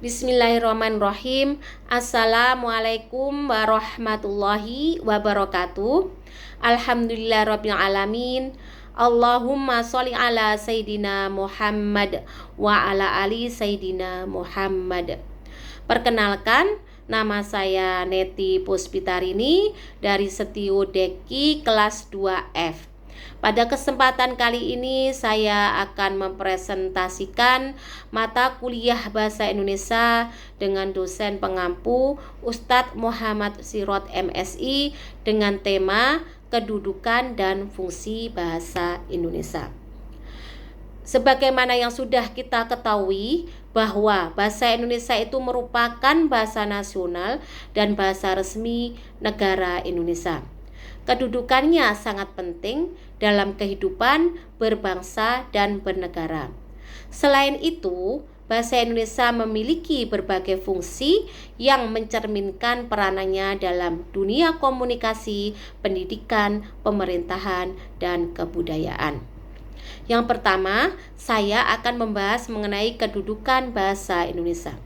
Bismillahirrahmanirrahim. Assalamualaikum warahmatullahi wabarakatuh. Alhamdulillahirabbil alamin. Allahumma sholli ala Sayyidina Muhammad wa ala ali Sayyidina Muhammad. Perkenalkan, nama saya Neti Puspitarini dari Setio Deki kelas 2F. Pada kesempatan kali ini saya akan mempresentasikan mata kuliah Bahasa Indonesia dengan dosen pengampu Ustadz Muhammad Sirot MSI dengan tema kedudukan dan fungsi bahasa Indonesia. Sebagaimana yang sudah kita ketahui bahwa bahasa Indonesia itu merupakan bahasa nasional dan bahasa resmi negara Indonesia. Kedudukannya sangat penting dalam kehidupan berbangsa dan bernegara. Selain itu, bahasa Indonesia memiliki berbagai fungsi yang mencerminkan peranannya dalam dunia komunikasi, pendidikan, pemerintahan, dan kebudayaan. Yang pertama, saya akan membahas mengenai kedudukan bahasa Indonesia.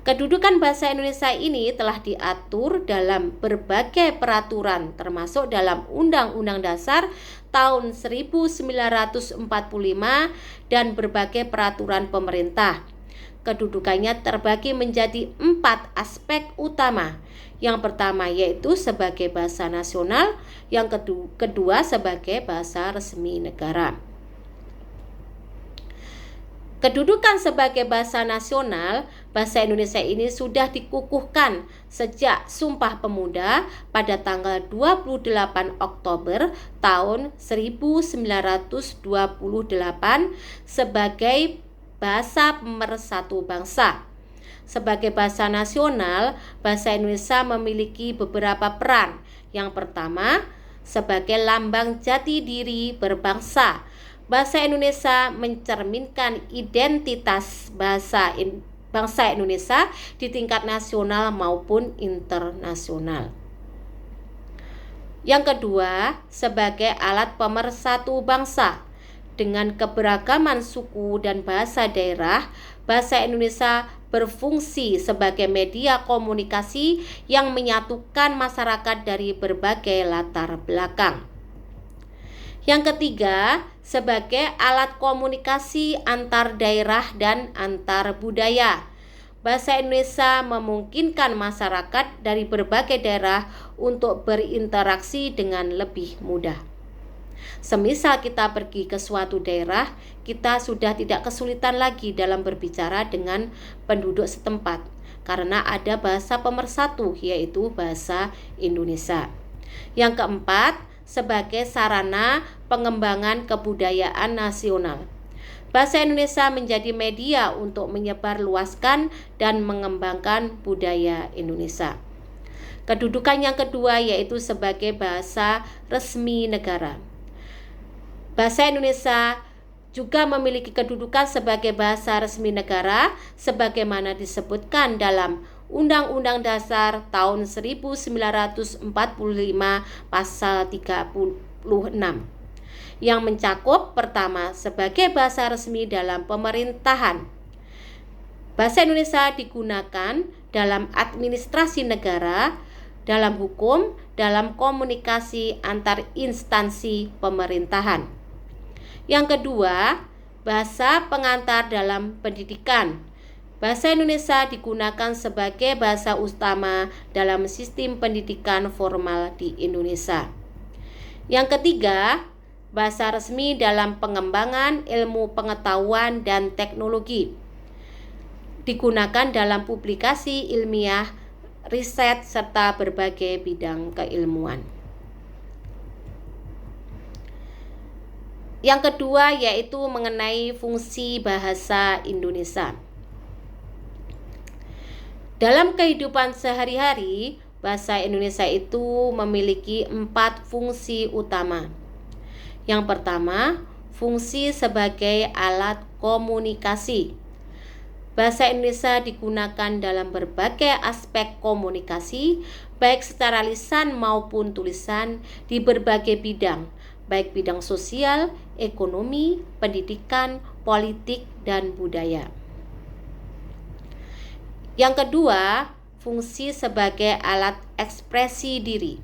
Kedudukan bahasa Indonesia ini telah diatur dalam berbagai peraturan termasuk dalam Undang-Undang Dasar tahun 1945 dan berbagai peraturan pemerintah. Kedudukannya terbagi menjadi 4 aspek utama. Yang pertama yaitu sebagai bahasa nasional, yang kedua sebagai bahasa resmi negara. Kedudukan sebagai bahasa nasional, bahasa Indonesia ini sudah dikukuhkan sejak Sumpah Pemuda pada tanggal 28 Oktober tahun 1928 sebagai bahasa pemersatu bangsa. Sebagai bahasa nasional, bahasa Indonesia memiliki beberapa peran. Yang pertama, sebagai lambang jati diri berbangsa. Bahasa Indonesia mencerminkan identitas bangsa Indonesia di tingkat nasional maupun internasional. Yang kedua, sebagai alat pemersatu bangsa. Dengan keberagaman suku dan bahasa daerah, bahasa Indonesia berfungsi sebagai media komunikasi yang menyatukan masyarakat dari berbagai latar belakang. Yang ketiga, sebagai alat komunikasi antar daerah dan antar budaya. Bahasa Indonesia memungkinkan masyarakat dari berbagai daerah untuk berinteraksi dengan lebih mudah. Semisal kita pergi ke suatu daerah, kita sudah tidak kesulitan lagi dalam berbicara dengan penduduk setempat karena ada bahasa pemersatu, yaitu bahasa Indonesia. Yang keempat, sebagai sarana pengembangan kebudayaan nasional. Bahasa Indonesia menjadi media untuk menyebarluaskan dan mengembangkan budaya Indonesia. Kedudukan yang kedua yaitu sebagai bahasa resmi negara. Bahasa Indonesia juga memiliki kedudukan sebagai bahasa resmi negara sebagaimana disebutkan dalam Undang-Undang Dasar tahun 1945 pasal 36 yang mencakup pertama sebagai bahasa resmi dalam pemerintahan. Bahasa Indonesia digunakan dalam administrasi negara, dalam hukum, dalam komunikasi antar instansi pemerintahan. Yang kedua, bahasa pengantar dalam pendidikan. Bahasa Indonesia digunakan sebagai bahasa utama dalam sistem pendidikan formal di Indonesia. Yang ketiga, bahasa resmi dalam pengembangan ilmu pengetahuan dan teknologi. Digunakan dalam publikasi ilmiah, riset, serta berbagai bidang keilmuan. Yang kedua yaitu mengenai fungsi bahasa Indonesia. Dalam kehidupan sehari-hari, bahasa Indonesia itu memiliki 4 fungsi utama. Yang pertama, fungsi sebagai alat komunikasi. Bahasa Indonesia digunakan dalam berbagai aspek komunikasi, baik secara lisan maupun tulisan di berbagai bidang, baik bidang sosial, ekonomi, pendidikan, politik, dan budaya. Yang kedua, fungsi sebagai alat ekspresi diri.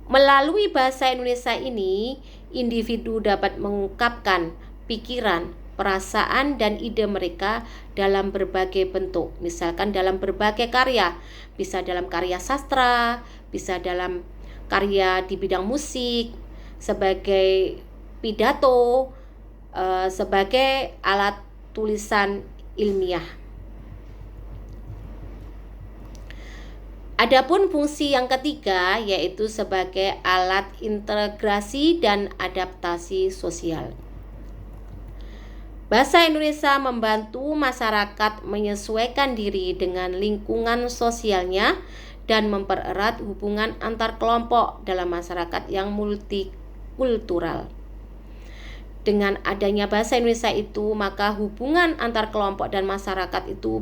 Melalui bahasa Indonesia ini, individu dapat mengungkapkan pikiran, perasaan, dan ide mereka dalam berbagai bentuk. Misalkan dalam berbagai karya, bisa dalam karya sastra, bisa dalam karya di bidang musik, sebagai pidato, sebagai alat tulisan ilmiah. Adapun fungsi yang ketiga yaitu sebagai alat integrasi dan adaptasi sosial. Bahasa Indonesia membantu masyarakat menyesuaikan diri dengan lingkungan sosialnya dan mempererat hubungan antar kelompok dalam masyarakat yang multikultural. Dengan adanya bahasa Indonesia itu, maka hubungan antar kelompok dan masyarakat itu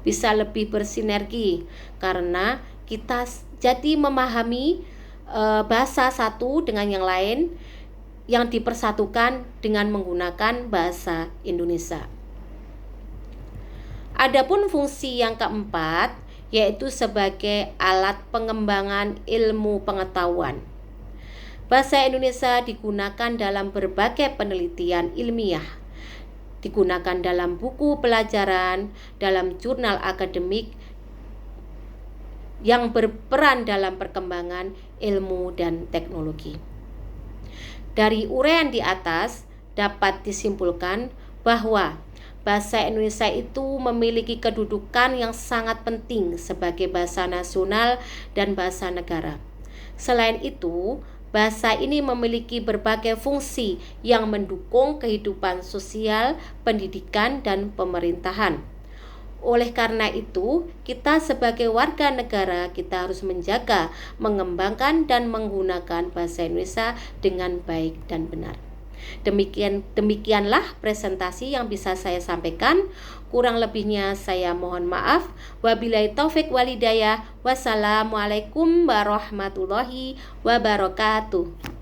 bisa lebih bersinergi karena kita jadi memahami bahasa satu dengan yang lain yang dipersatukan dengan menggunakan bahasa Indonesia. Adapun fungsi yang keempat yaitu sebagai alat pengembangan ilmu pengetahuan. Bahasa Indonesia digunakan dalam berbagai penelitian ilmiah, digunakan dalam buku pelajaran, dalam jurnal akademik yang berperan dalam perkembangan ilmu dan teknologi. Dari uraian di atas dapat disimpulkan bahwa bahasa Indonesia itu memiliki kedudukan yang sangat penting sebagai bahasa nasional dan bahasa negara. Selain itu, bahasa ini memiliki berbagai fungsi yang mendukung kehidupan sosial, pendidikan, dan pemerintahan. Oleh karena itu, kita sebagai warga negara, kita harus menjaga, mengembangkan, dan menggunakan bahasa Indonesia dengan baik dan benar. Demikianlah presentasi yang bisa saya sampaikan. Kurang lebihnya saya mohon maaf. Wabillahi taufik walhidayah. Wassalamualaikum warahmatullahi wabarakatuh.